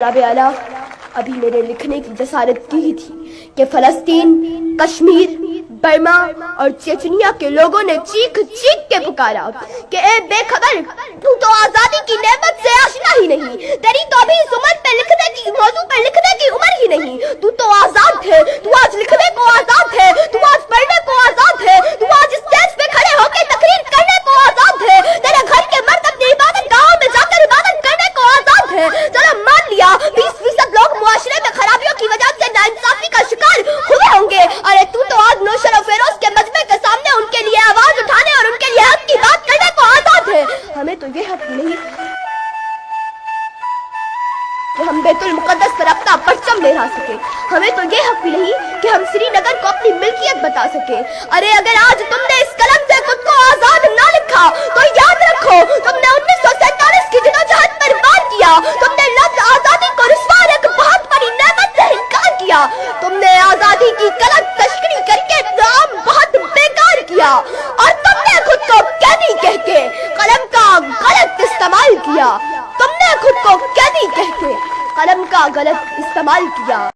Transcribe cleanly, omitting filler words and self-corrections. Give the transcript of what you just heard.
جناب اعلیٰ ابھی میرے لکھنے کی جسارت کی ہی تھی کہ فلسطین، کشمیر، برما اور چیچنیا کے لوگوں نے چیخ چیخ کے پکارا کہ اے بے خبر، تو آزادی کی نعمت سے آشنا ہی نہیں، تیری تو ابھی اس عمر پہ لکھنے کی موضوع پر لکھنے کی عمر ہی نہیں، تو آزاد ہے، تو آج لکھنے کو آزاد ہے، تو آج پڑھنے کو آزاد ہے، تو آج اسٹیج پہ کھڑے ہو کے تقریر کرنے کو آزاد ہے، تیرے گھر کے مرد اپنی عبادت گاہوں میں جا کر عبادت کرنے کو آزاد ہے۔ چلو مان لیا 20% لوگ معاشرے میں خرابیوں کی وجہ سے ناانصافی کا شکار ہوئے ہوں گے، ارے تو آج نوشر و فیروز کے مجمع کے سامنے ان کے لیے آواز اٹھانے اور ان کے لیے حق کی بات کرنے کو آزاد ہے۔ ہمیں تو یہ حق نہیں کہ ہم بیت المقدس پر اپنا پرچم لہرا سکے، ہمیں تو یہ حق بھی نہیں کہ ہم سری نگر کو اپنی ملکیت بتا سکے۔ ارے اگر آج تم نے اس قلم سے خود کو آزاد نہ لکھا تو یاد رکھو تم نے 1947 کی جدوجہد پر وار کیا، تم نے لفظ آزادی کو رسوا اور ایک بہت بڑی نعمت سے انکار کیا، تم نے آزادی کی غلط تشریح کر کے نام بہت بیکار کیا، اور تم نے خود کو قیدی کہہ کے قلم کا غلط استعمال کیا، تم نے خود کو قیدی کہہ کے قلم کا غلط استعمال کیا۔